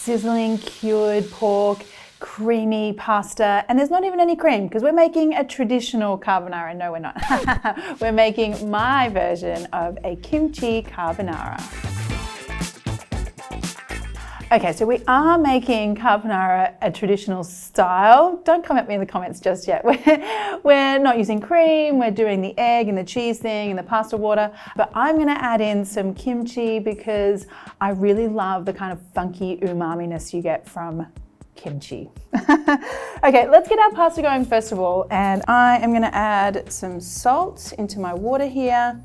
sizzling cured pork, creamy pasta, and there's not even any cream because we're making a traditional carbonara. No, we're not. We're making my version of a kimchi carbonara. Okay, so we are making carbonara a traditional style. Don't come at me in the comments just yet. We're not using cream, we're doing the egg and the cheese thing and the pasta water, but I'm gonna add in some kimchi because I really love the kind of funky umami-ness you get from kimchi. Okay, let's get our pasta going first of all, and I am gonna add some salt into my water here.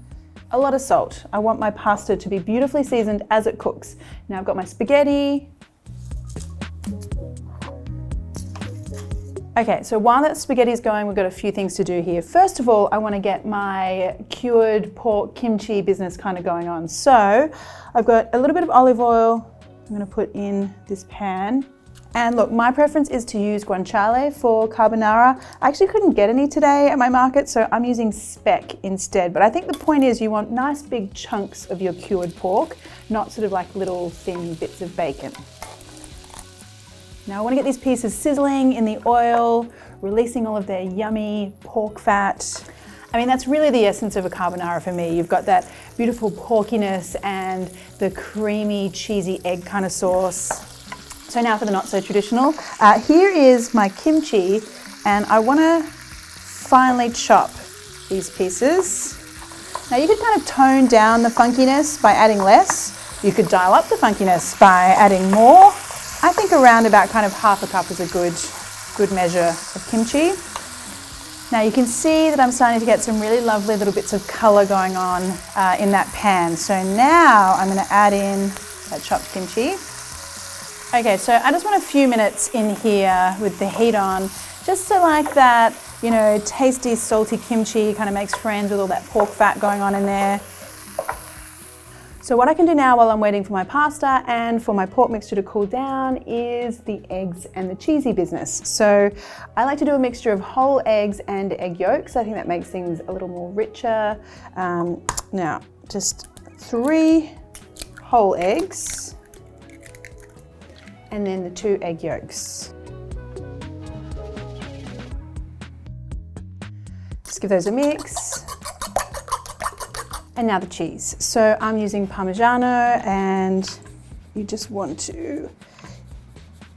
A lot of salt. I want my pasta to be beautifully seasoned as it cooks. Now I've got my spaghetti. Okay, so while that spaghetti is going, we've got a few things to do here. First of all, I want to get my cured pork kimchi business kind of going on. So I've got a little bit of olive oil I'm going to put in this pan. And look, my preference is to use guanciale for carbonara. I actually couldn't get any today at my market, so I'm using speck instead. But I think the point is you want nice big chunks of your cured pork, not sort of like little thin bits of bacon. Now I want to get these pieces sizzling in the oil, releasing all of their yummy pork fat. I mean, that's really the essence of a carbonara for me. You've got that beautiful porkiness and the creamy, cheesy egg kind of sauce. So now for the not so traditional. Here is my kimchi, and I want to finely chop these pieces. Now you could kind of tone down the funkiness by adding less. You could dial up the funkiness by adding more. I think around about kind of half a cup is a good measure of kimchi. Now you can see that I'm starting to get some really lovely little bits of color going on in that pan. So now I'm going to add in that chopped kimchi. Okay, so I just want a few minutes in here with the heat on, just so like that, you know, tasty, salty kimchi kind of makes friends with all that pork fat going on in there. So what I can do now while I'm waiting for my pasta and for my pork mixture to cool down is the eggs and the cheesy business. So I like to do a mixture of whole eggs and egg yolks. I think that makes things a little more richer. Now, just 3 whole eggs. And then the 2 egg yolks. Just give those a mix. And now the cheese. So I'm using Parmigiano, and you just want to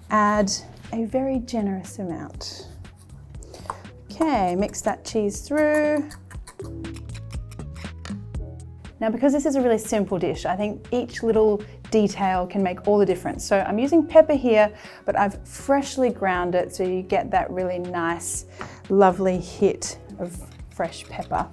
add a very generous amount. Okay, mix that cheese through. Now, because this is a really simple dish, I think each little detail can make all the difference. So I'm using pepper here, but I've freshly ground it so you get that really nice, lovely hit of fresh pepper.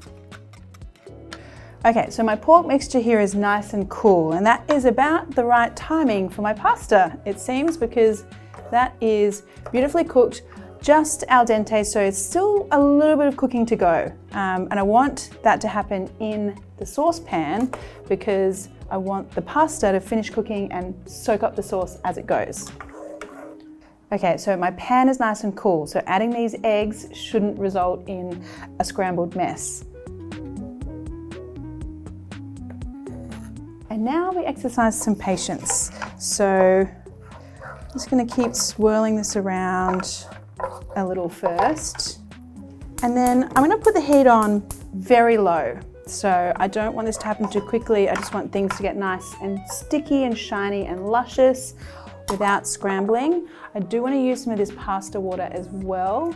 Okay, so my pork mixture here is nice and cool, and that is about the right timing for my pasta, it seems, because that is beautifully cooked, just al dente, so it's still a little bit of cooking to go. And I want that to happen in the saucepan because I want the pasta to finish cooking and soak up the sauce as it goes. Okay, so my pan is nice and cool, so adding these eggs shouldn't result in a scrambled mess. And now we exercise some patience. So I'm just going to keep swirling this around a little first. And then I'm going to put the heat on very low. So I don't want this to happen too quickly. I just want things to get nice and sticky and shiny and luscious without scrambling. I do want to use some of this pasta water as well.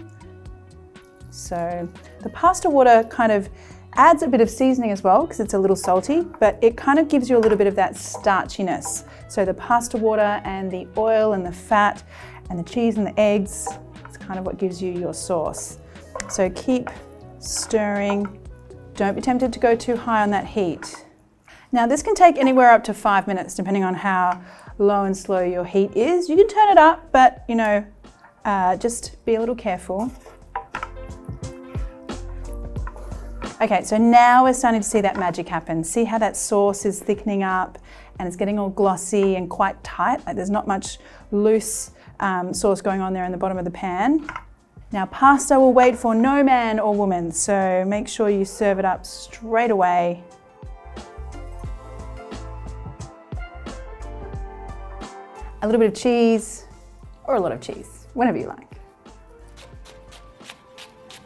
So the pasta water kind of adds a bit of seasoning as well because it's a little salty, but it kind of gives you a little bit of that starchiness. So the pasta water and the oil and the fat and the cheese and the eggs, it's kind of what gives you your sauce. So keep stirring. Don't be tempted to go too high on that heat. Now this can take anywhere up to 5 minutes depending on how low and slow your heat is. You can turn it up, but you know, just be a little careful. Okay, so now we're starting to see that magic happen. See how that sauce is thickening up and it's getting all glossy and quite tight. Like there's not much loose sauce going on there in the bottom of the pan. Now pasta will wait for no man or woman, so make sure you serve it up straight away. a little bit of cheese, or a lot of cheese, whenever you like.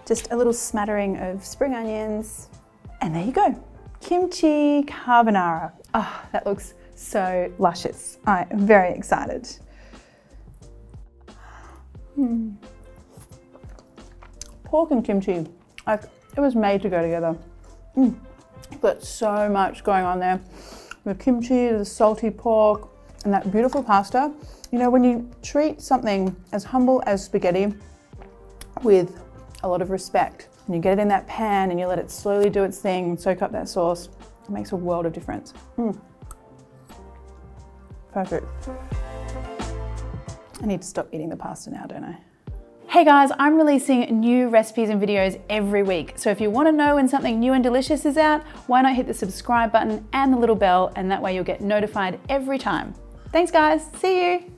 Just a little smattering of spring onions, and there you go. Kimchi carbonara. Oh, that looks so luscious. I am very excited. Pork and kimchi, like it was made to go together. You've got so much going on there. The kimchi, the salty pork, and that beautiful pasta. You know, when you treat something as humble as spaghetti with a lot of respect, and you get it in that pan and you let it slowly do its thing and soak up that sauce, it makes a world of difference. Perfect. I need to stop eating the pasta now, don't I? Hey guys, I'm releasing new recipes and videos every week. So if you want to know when something new and delicious is out, why not hit the subscribe button and the little bell, and that way you'll get notified every time. Thanks guys, see you.